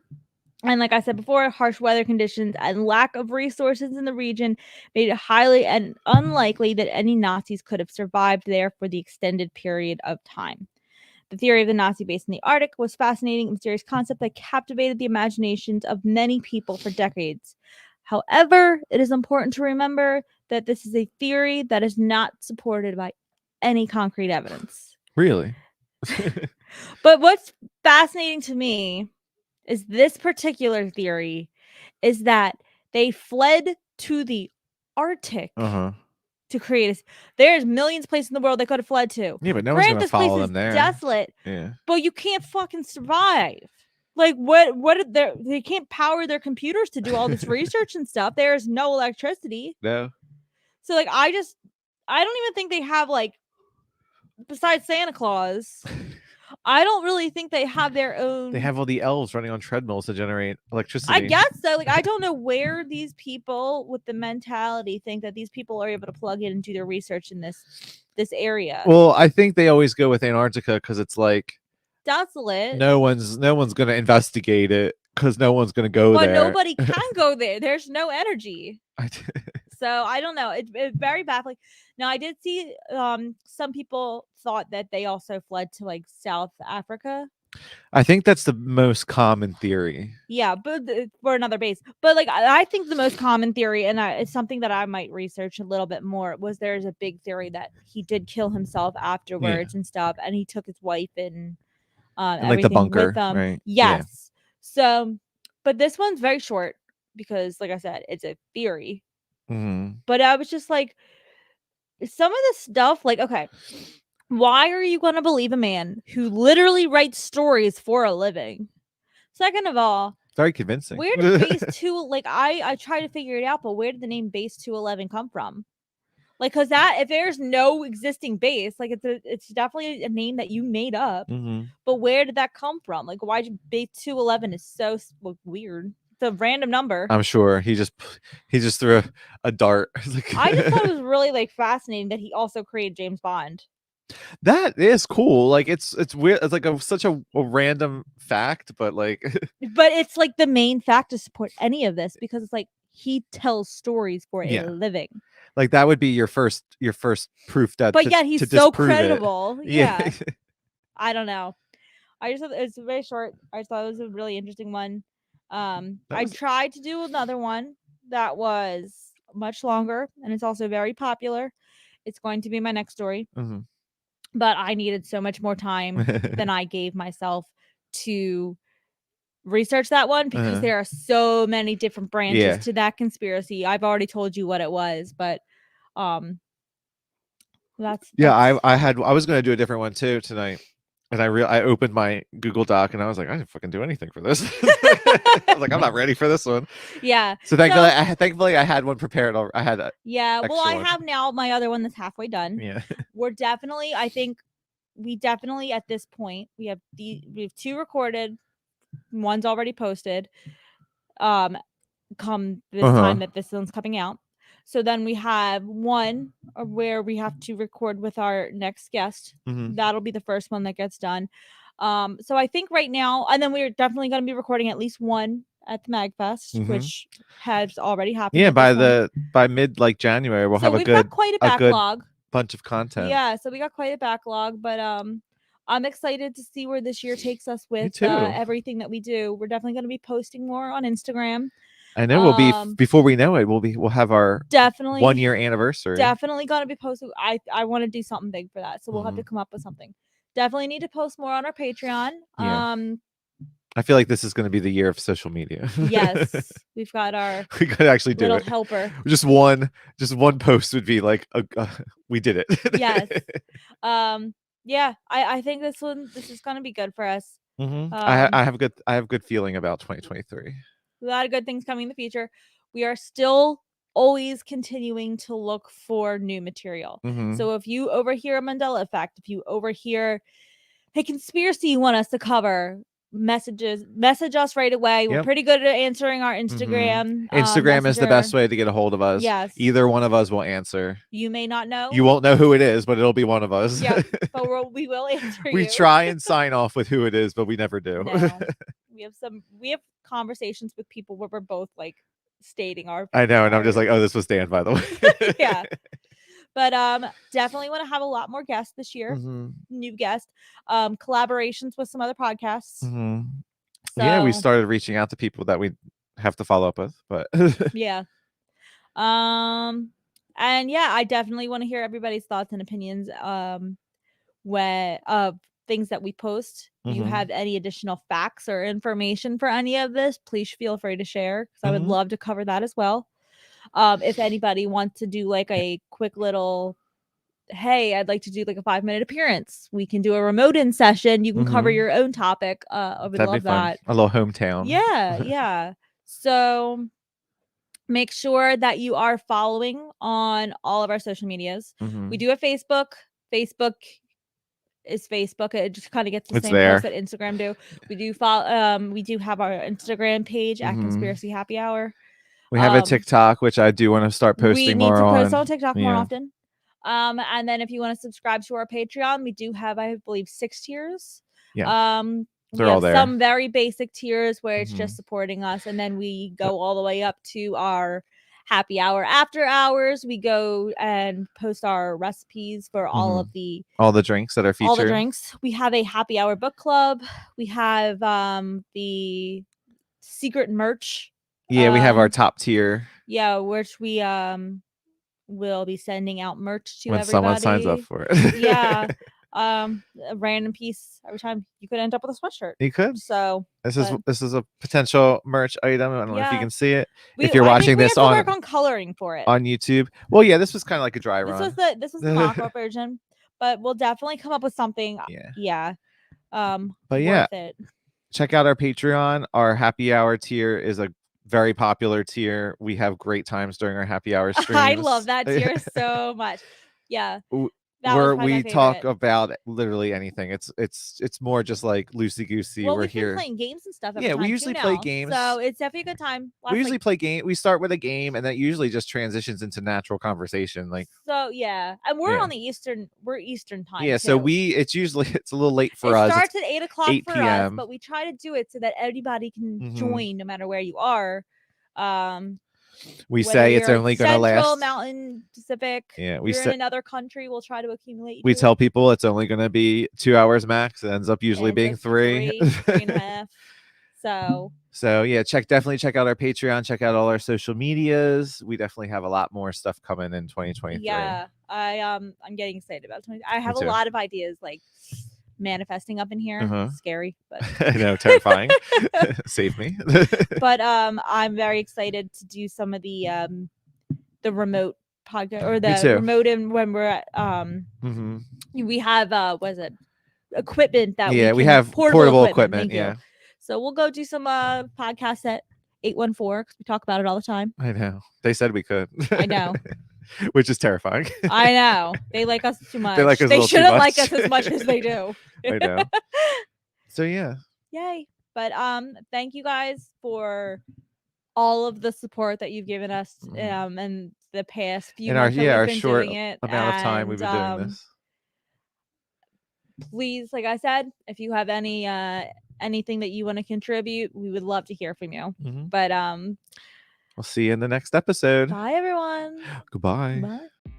And like I said before, harsh weather conditions and lack of resources in the region made it highly and unlikely that any Nazis could have survived there for the extended period of time. The theory of the Nazi base in the Arctic was a fascinating and mysterious concept that captivated the imaginations of many people for decades. However, it is important to remember that this is a theory that is not supported by any concrete evidence. Really? But what's fascinating to me is this particular theory is that they fled to the Arctic to create there's millions of places in the world they could have fled to. Yeah, but no one's gonna follow them there. Desolate. Yeah. But you can't fucking survive. Like what they can't power their computers to do all this research and stuff. There's no electricity. No. So like I don't even think they have like, besides Santa Claus, I don't really think they have their own. They have all the elves running on treadmills to generate electricity. I guess so. Like I don't know where these people with the mentality think that these people are able to plug in and do their research in this area. Well, I think they always go with Antarctica because it's like desolate. No one's gonna investigate it because no one's gonna go there. But nobody can go there. There's no energy. So I don't know. It's very baffling. Now I did see some people thought that they also fled to like South Africa. I think that's the most common theory. Yeah, but for another base. But like I think the most common theory, and it's something that I might research a little bit more, was there's a big theory that he did kill himself Yeah. afterwards and stuff, and he took his wife and And like the everything with bunker, them. right? Yeah. Yes. So, but this one's very short because, like I said, it's a theory. Mhm. But I was just like, some of the stuff, like, okay, why are you going to believe a man who literally writes stories for a living? Second of all, Very convincing. where did base 2, like, I tried to figure it out, but where did the name base 211 come from? Like, cause that, if there's no existing base, like it's definitely a name that you made up. Mhm. But where did that come from? Like, why base 211 is so weird. It's a random number. I'm sure he just threw a dart. I just thought it was really like fascinating that he also created James Bond. That is cool. Like it's weird. It's like such a random fact, but like But it's like the main fact to support any of this because it's like he tells stories for a yeah. living. Like that would be your first proof that But yet he's to so disprove it. credible. Yeah. Yeah. I don't know. I just thought it's very short. I just thought it was a really interesting one. That I was tried to do another one that was much longer and it's also very popular. It's going to be my next story, mhm. but I needed so much more time than I gave myself to research that one because Uh-huh. there are so many different branches Yeah. to that conspiracy. I've already told you what it was, but um Yeah, that's I was gonna do a different one too tonight. And I opened my Google Doc and I was like, I didn't fucking do anything for this. I was like, I'm not ready for this one. yeah. So So thankfully I had one prepared. I had an yeah, well extra I one. have now my other one that's halfway done. Yeah. We're definitely, I think we definitely at this point we have 2 recorded, one's already posted. Come this Uh-huh. time that this one's coming out. So then we have one where we have to record with our next guest. Mhm. That'll be the first one that gets done. So I think right now, and then we're definitely going to be recording at least one at the MagFest, Mhm. which has already happened Yeah, at this point. by mid like January we'll So have we've got quite a a good backlog. bunch of content. Yeah, so we got quite a backlog, but I'm excited to see where this year takes us Me with too. everything that we do. We're definitely going to be posting more on Instagram. I know we'll be before we know it, we'll have our Definitely 1-year anniversary. definitely gonna be posting. I want to do something big for that, so we'll have to Mhm. come up with something. Definitely need to post more on our Patreon. Yeah. I feel like this is gonna be the year of social media. Yes, we've got our We could actually do little it. helper. Just one post would be like we did it. Yes. Yeah, I think this is gonna be good for us. Mhm. Um, I have good feeling about 2023. a lot of good things coming in the future. We are still always continuing to look for new material. Mhm. So if you overhear a Mandela Effect, if you overhear a conspiracy you want us to cover, message us right away. We're Yep. pretty good at answering our Mhm. Instagram Instagram is the messenger. best way to get a hold of us. Yes. Either one of us will answer. You may not You know. won't know who it is, but it'll be one of us. Yep. But we will answer We you. try and sign off with who it is, but we never do. No. We have conversations with people where we're both like stating our I know, and I'm just like, oh, this was Dan, by the way. yeah. But definitely want to have a lot more guests this year. Mhm. New guests. Collaborations with some other podcasts. Mhm. Yeah, we So started reaching out to people that we have to follow up with, but yeah. And yeah, I definitely want to hear everybody's thoughts and opinions when of things that we post. If you Mhm. have any additional facts or information for any of this, please feel free to share because I would Mhm. love to cover that as well. If anybody wants to do like a quick little, hey, I'd like to do like a 5-minute appearance, we can do a remote in session. You can cover Mhm. your own topic. I would That'd be love fun. that. A little hometown. Yeah, yeah. So make sure that you are following on all of our social medias. We Mhm. do have Facebook. Facebook is Facebook. It just kind of gets the It's same post there. that Instagram do. We do have our Instagram page at Mhm. Conspiracy Happy Hour. We have a Um TikTok, which I do wanna start we posting need more to post on. on TikTok more Yeah. often. And then if you want to subscribe to our Patreon, we do have, I believe, 6 tiers. Yeah. We They're all have there. some very basic tiers where it's just Mhm. supporting us, and then we go all the way up to our happy hour after hours. We go and post our recipes for all the drinks that are featured. all the drinks. We have a happy hour book club. We have the secret merch. Yeah, we have our top tier. Yeah, which we will be sending out merch to when everybody. someone signs up for it. Yeah. A random piece every time. You could end up with a sweatshirt. You could. So this is a potential merch item. I don't know if you can see it. If you're watching this on work on coloring for it on YouTube. Well, yeah, this was kind of like a dry run. This was the mock-up version, but we'll definitely come up with something. Yeah. But yeah, it. Check out our Patreon. Our happy hour tier is a very popular tier. We have great times during our happy hour streams. I love that tier so much. Yeah. Where we talk about literally anything. It's more just like loosey goosey. Well, we're here playing games and stuff. Yeah, we usually play games, so it's definitely a good time. We usually play game. We start with a game, and that usually just transitions into natural conversation. Like and we're on the Eastern. We're Eastern time. Yeah, so it's usually a little late for us. It starts at 8 o'clock 8 for p.m. us, but we try to do it so that everybody can join, no matter where you are. We say it's only going to last Central, Mountain, Pacific. Yeah, we're in another country. We'll try to accumulate. We tell people it's only going to be 2 hours max. It ends up usually being 3 and a half. So yeah, definitely check out our Patreon. Check out all our social medias. We definitely have a lot more stuff coming in 2023. Yeah, I'm getting excited about 20. I have a lot of ideas like manifesting up in here. Scary, but I know, terrifying. Save me. But I'm very excited to do some of the remote podcast or the remote in when we're at we have equipment that we have portable equipment. So we'll go do some podcasts at 814 because we talk about it all the time. I know. They said we could. I know. Which is terrifying. I know. They like us too much. They shouldn't like us as much as they do. I know. So yeah. Yay. But thank you guys for all of the support that you've given us in the past few months. Our short amount of time we've been doing this. Please, like I said, if you have anything that you want to contribute, we would love to hear from you. But we'll see you in the next episode. Bye everyone. Goodbye. Bye.